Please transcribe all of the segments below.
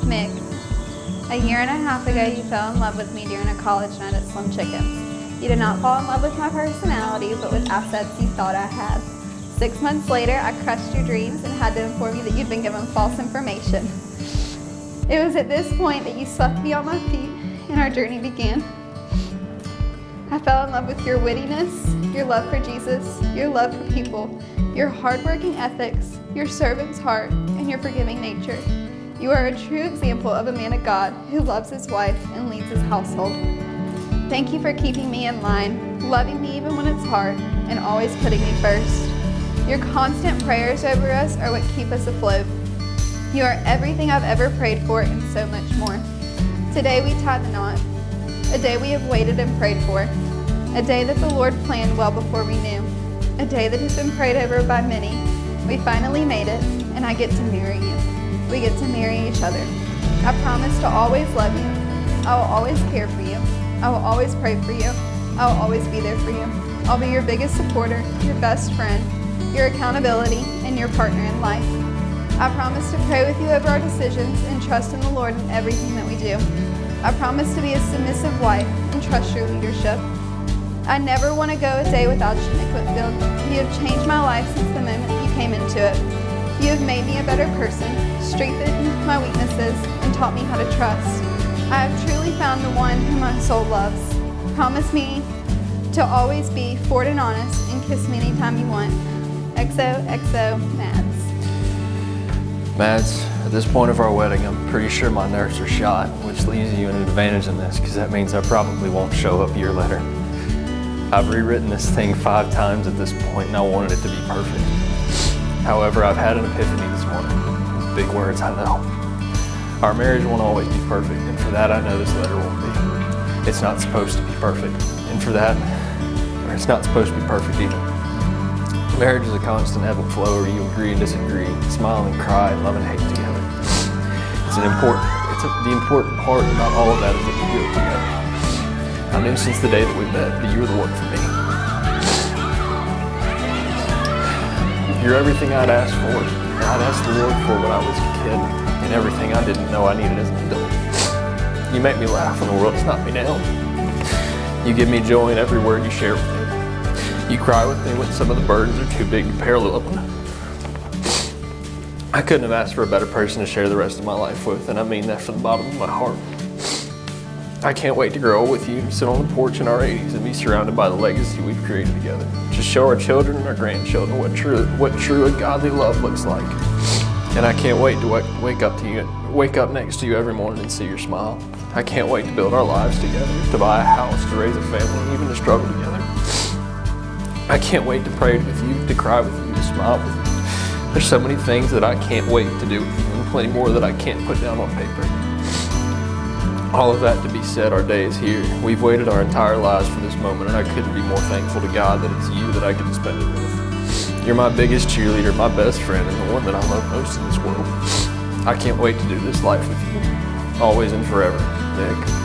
Mick, a year and a half ago you fell in love with me during a college night at Slim Chickens. You did not fall in love with my personality, but with assets you thought I had. 6 months later, I crushed your dreams and had to inform you that you'd been given false information. It was at this point that you swept me on my feet and our journey began. I fell in love with your wittiness, your love for Jesus, your love for people, your hardworking ethics, your servant's heart, and your forgiving nature. You are a true example of a man of God who loves his wife and leads his household. Thank you for keeping me in line, loving me even when it's hard, and always putting me first. Your constant prayers over us are what keep us afloat. You are everything I've ever prayed for and so much more. Today we tie the knot, a day we have waited and prayed for, a day that the Lord planned well before we knew, a day that has been prayed over by many. We finally made it, and I get to marry you. We get to marry each other. I promise to always love you. I will always care for you. I will always pray for you. I will always be there for you. I'll be your biggest supporter, your best friend, your accountability, and your partner in life. I promise to pray with you over our decisions and trust in the Lord in everything that we do. I promise to be a submissive wife and trust your leadership. I never want to go a day without you, Mick Whitfield. You have changed my life since the moment you came into it. You have made me a better person, strengthened my weaknesses, and taught me how to trust. I have truly found the one whom my soul loves. Promise me to always be forward and honest and kiss me anytime you want. XOXO, Mads. Mads, at this point of our wedding, I'm pretty sure my nerves are shot, which leaves you an advantage in this because that means I probably won't show up a year later. I've rewritten this thing 5 times at this point and I wanted it to be perfect. However, I've had an epiphany this morning. Those big words, I know. Our marriage won't always be perfect, and for that I know this letter won't be. It's not supposed to be perfect, and for that, or it's not supposed to be perfect either. Marriage is a constant ebb and flow where you agree and disagree, smile and cry, and love and hate together. The important part about all of that is that we do it together. I knew since the day that we met that you were the one for me. You're everything I'd asked for. I'd asked the Lord for when I was a kid, and everything I didn't know I needed as an adult. You make me laugh when the world's not me down. You give me joy in every word you share with me. You cry with me when some of the burdens are too big to parallel alone. I couldn't have asked for a better person to share the rest of my life with, and I mean that from the bottom of my heart. I can't wait to grow old with you, sit on the porch in our 80s, and be surrounded by the legacy we've created together. Just show our children and our grandchildren what true and godly love looks like. And I can't wait to wake up next to you every morning and see your smile. I can't wait to build our lives together, to buy a house, to raise a family, even to struggle together. I can't wait to pray with you, to cry with you, to smile with you. There's so many things that I can't wait to do with you, and plenty more that I can't put down on paper. All of that to be said, our day is here. We've waited our entire lives for this moment, and I couldn't be more thankful to God that it's you that I get to spend it with. You're my biggest cheerleader, my best friend, and the one that I love most in this world. I can't wait to do this life with you, always and forever, Mick.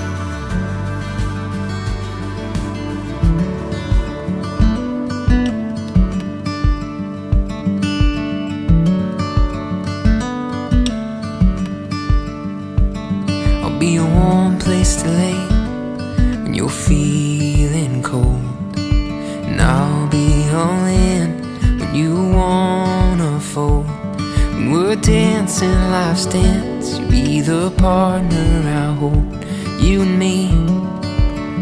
Be a warm place to lay when you're feeling cold, and I'll be all in when you wanna fold. When we're dancing life's dance, you'll be the partner I hold. You and me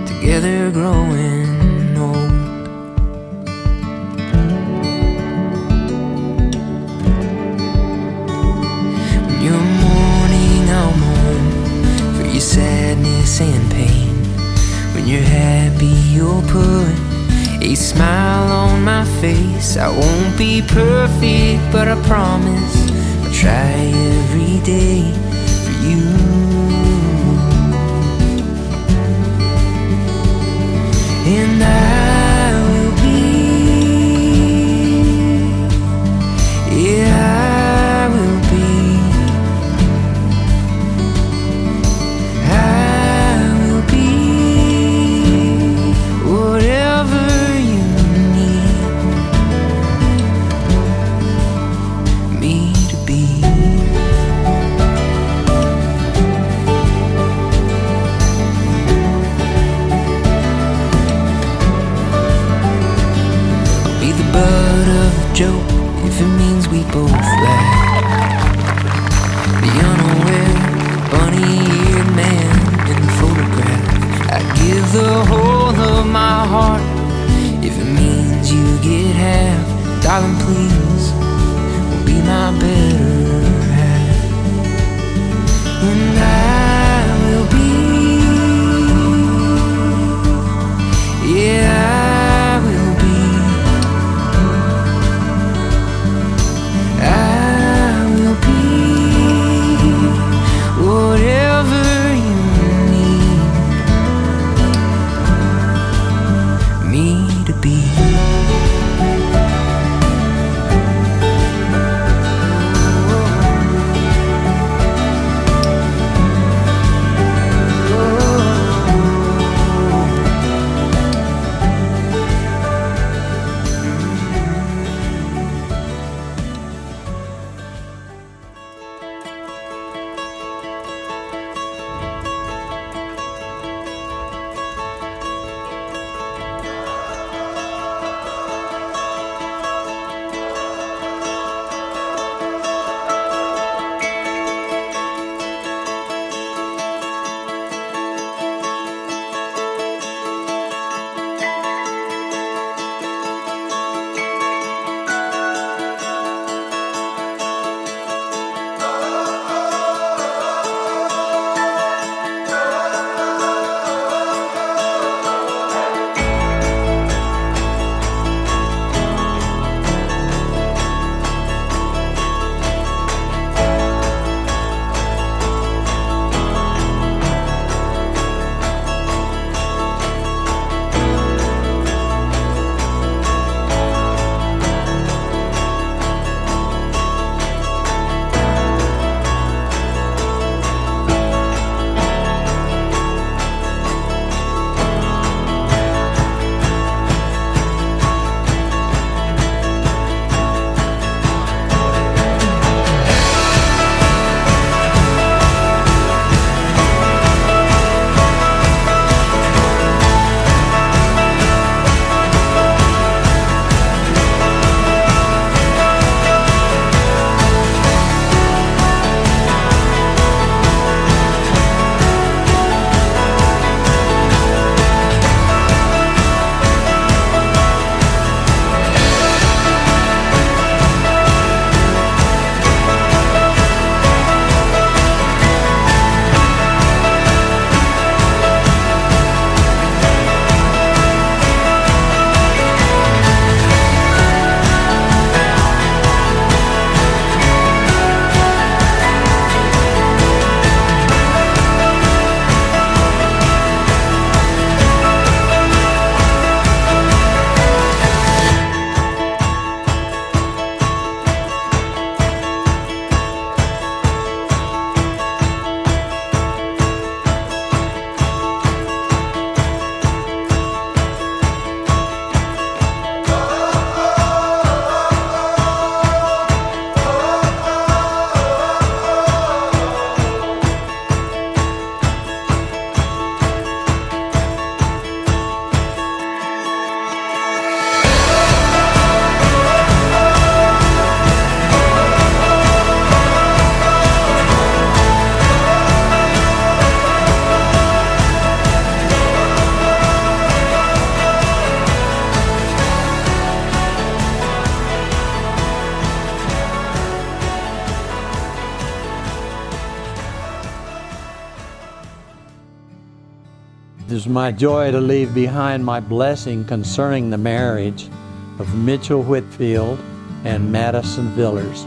together growing old. When you're mourning, I'll mourn your sadness and pain. When you're happy, you'll put a smile on my face. I won't be perfect, but I promise I'll try every day for you. And I will be, yeah, I will be. It is my joy to leave behind my blessing concerning the marriage of Mitchell Whitfield and Madison Villers.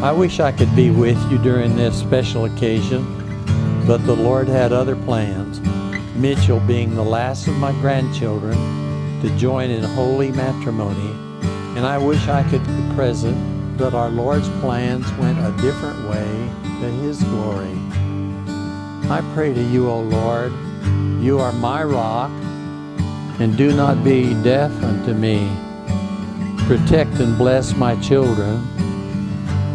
I wish I could be with you during this special occasion, but the Lord had other plans, Mitchell being the last of my grandchildren to join in holy matrimony, and I wish I could be present, but our Lord's plans went a different way to His glory. I pray to you, O Lord, you are my rock, and do not be deaf unto me. Protect and bless my children.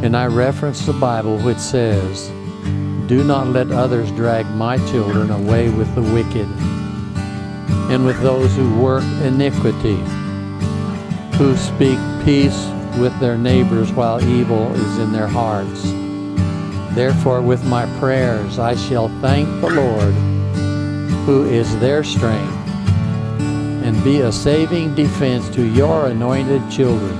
And I reference the Bible, which says, do not let others drag my children away with the wicked and with those who work iniquity, who speak peace with their neighbors while evil is in their hearts. Therefore, with my prayers, I shall thank the Lord, who is their strength, and be a saving defense to your anointed children.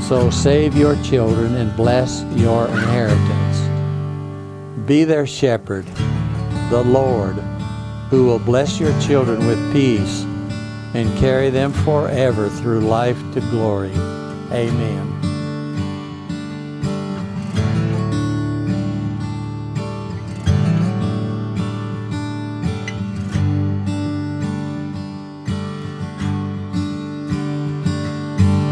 So save your children and bless your inheritance. Be their shepherd, the Lord, who will bless your children with peace and carry them forever through life to glory. Amen.